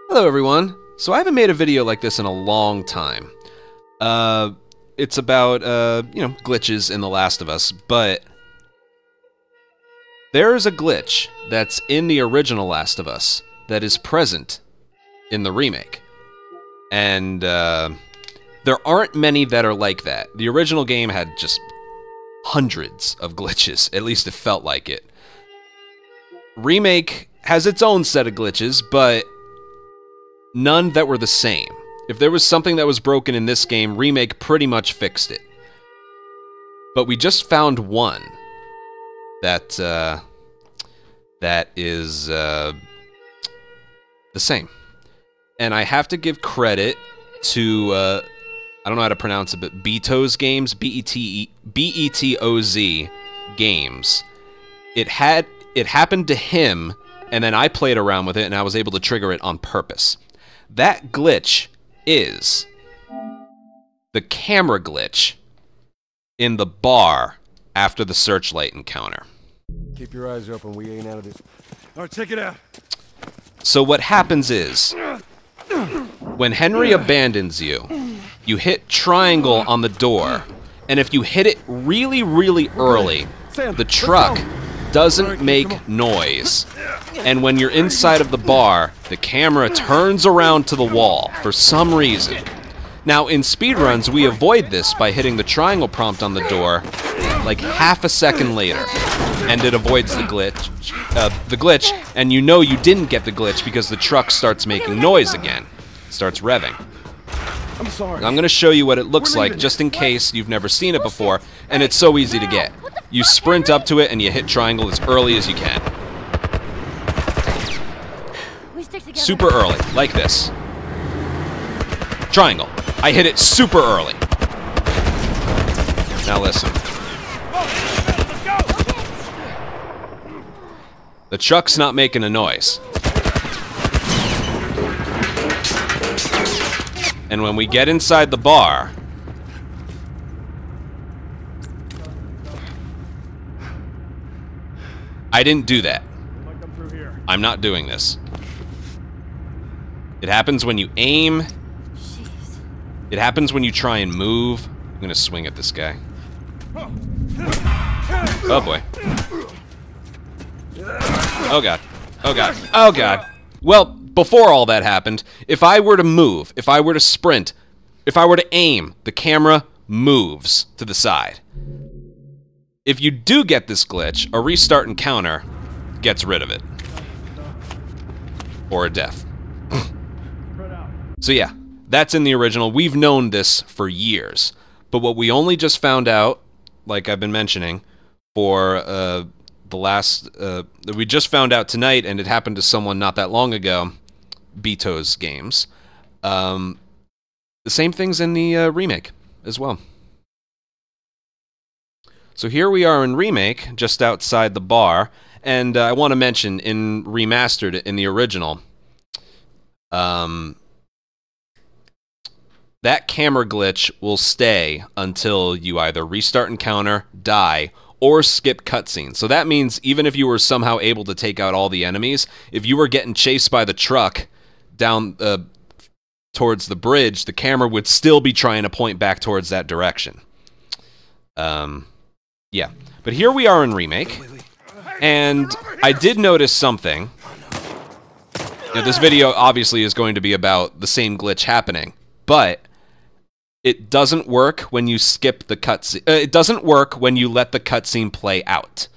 Hello everyone. So I haven't made a video like this in a long time. It's about, glitches in The Last of Us, but there is a glitch that's in the original Last of Us that is present in the remake. And, there aren't many that are like that. The original game had just hundreds of glitches, at least it felt like it. Remake has its own set of glitches, but none that were the same. If there was something that was broken in this game, Remake pretty much fixed it. But we just found one that is the same. And I have to give credit to I don't know how to pronounce it, but Betoz Games, B-E-T-O-Z Games. It happened to him, and then I played around with it, and I was able to trigger it on purpose. That glitch is the camera glitch in the bar after the searchlight encounter. Keep your eyes open, we ain't out of this. Alright, check it out. So what happens is, when Henry abandons you, you hit triangle on the door, and if you hit it really, really early, the truck doesn't make noise. And when you're inside of the bar, the camera turns around to the wall for some reason. Now, in speedruns, we avoid this by hitting the triangle prompt on the door like half a second later, and it avoids the glitch, and you know you didn't get the glitch because the truck starts making noise again. It starts revving. I'm sorry. I'm going to show you what it looks like just in case you've never seen it before, and it's so easy to get. You sprint up to it and you hit triangle as early as you can. Super early, like this. Triangle. I hit it super early. Now listen. The truck's not making a noise. And when we get inside the bar, I didn't do that. I'm not doing this. It happens when you aim. It happens when you try and move. I'm gonna swing at this guy. Oh boy. Oh god. Oh god. Oh god. Well, before all that happened, if I were to move, if I were to sprint, if I were to aim, the camera moves to the side. If you do get this glitch, a restart encounter gets rid of it. Or a death. So yeah, that's in the original. We've known this for years. But what we only just found out, like I've been mentioning, for the last... we just found out tonight, and it happened to someone not that long ago, Betoz Games. The same thing's in the remake as well. So here we are in Remake, just outside the bar, and I want to mention, in Remastered, in the original, that camera glitch will stay until you either restart encounter, die, or skip cutscenes. So that means even if you were somehow able to take out all the enemies, if you were getting chased by the truck down towards the bridge, the camera would still be trying to point back towards that direction. Yeah, but here we are in Remake, and I did notice something. Now, this video obviously is going to be about the same glitch happening, but it doesn't work when you skip the cutscene. It doesn't work when you let the cutscene play out.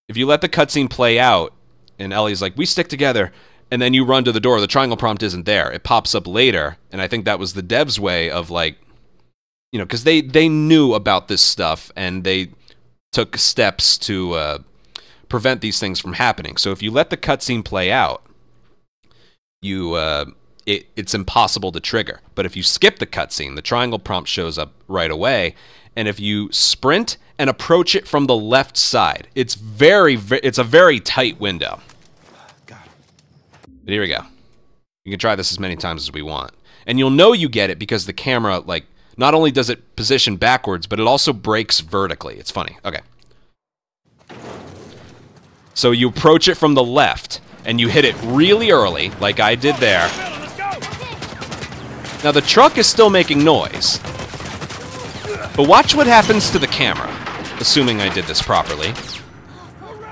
If you let the cutscene play out, and Ellie's like, "We stick together," and then you run to the door, the triangle prompt isn't there. It pops up later, and I think that was the devs' way of, like, you know, because they knew about this stuff, and they took steps to prevent these things from happening. So if you let the cutscene play out, it's impossible to trigger. But if you skip the cutscene, the triangle prompt shows up right away, and if you sprint and approach it from the left side, it's a very tight window. But here we go. You can try this as many times as we want. And you'll know you get it because the camera, like, not only does it position backwards, but it also breaks vertically. It's funny. Okay. So you approach it from the left, and you hit it really early, like I did there. Now the truck is still making noise, but watch what happens to the camera, assuming I did this properly.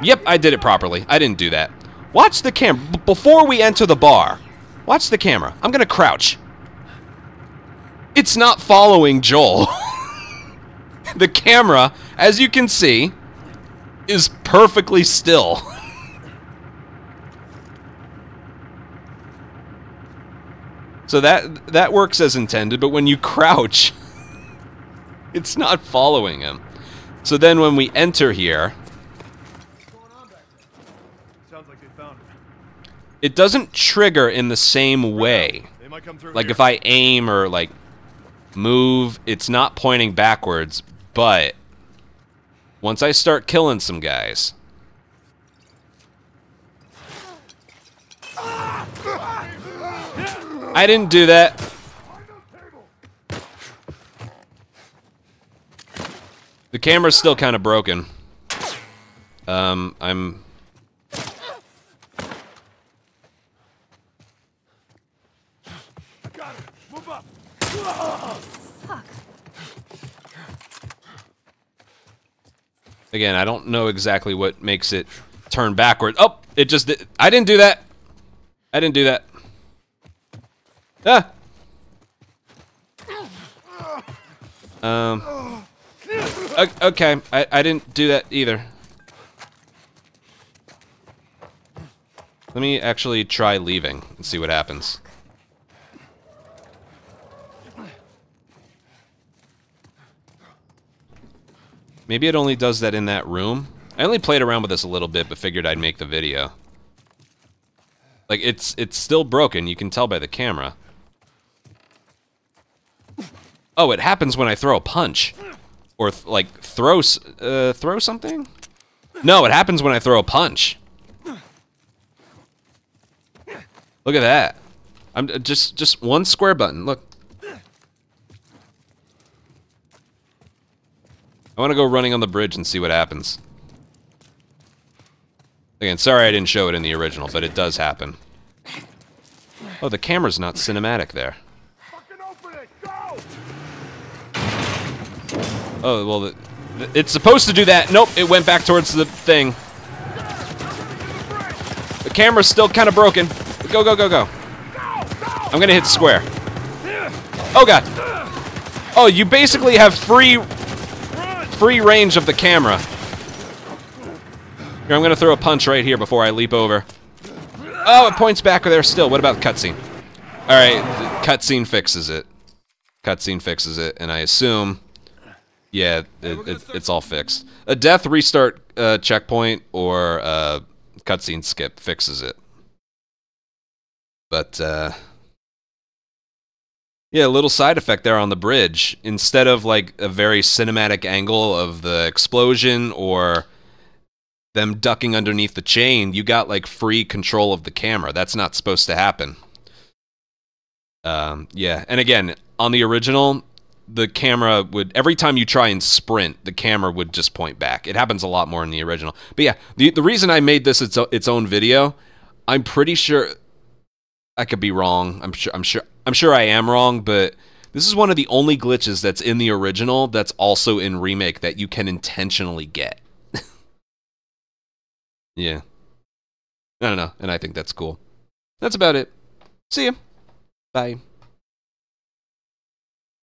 Yep, I did it properly. I didn't do that. Watch the camera. Before we enter the bar, watch the camera. I'm gonna crouch. It's not following Joel. The camera, as you can see, is perfectly still. So that works as intended, but when you crouch, it's not following him. So then when we enter here, it doesn't trigger in the same way. Like if I aim or like move, it's not pointing backwards, but once I start killing some guys, I didn't do that. The camera's still kind of broken. I'm... Again, I don't know exactly what makes it turn backward. Oh, it just did. I didn't do that. I didn't do that. Ah. Okay, I didn't do that either. Let me actually try leaving and see what happens. Maybe it only does that in that room. I only played around with this a little bit, but figured I'd make the video. Like, it's still broken, you can tell by the camera. Oh, it happens when I throw a punch. Or, like, throw something? No, it happens when I throw a punch. Look at that. I'm just one square button, look. I want to go running on the bridge and see what happens. Again, sorry I didn't show it in the original, but it does happen. Oh, the camera's not cinematic there. Oh, well, it's supposed to do that. Nope, it went back towards the thing. The camera's still kind of broken. Go, go, go, go. I'm gonna hit square. Oh, God. Oh, you basically have free range of the camera. Here, I'm gonna throw a punch right here before I leap over. Oh, it points back there still. What about cutscene? Alright, cutscene fixes it. Cutscene fixes it, and I assume... Yeah, it's all fixed. A death restart checkpoint or cutscene skip fixes it. But, yeah, a little side effect there on the bridge. Instead of, like, a very cinematic angle of the explosion or them ducking underneath the chain, you got, like, free control of the camera. That's not supposed to happen. Yeah, and again, on the original, the camera would... Every time you try and sprint, the camera would just point back. It happens a lot more in the original. But yeah, the reason I made this its own video, I'm pretty sure... I could be wrong. I'm sure I am wrong, but this is one of the only glitches that's in the original that's also in Remake that you can intentionally get. Yeah. I don't know, and I think that's cool. That's about it. See ya. Bye.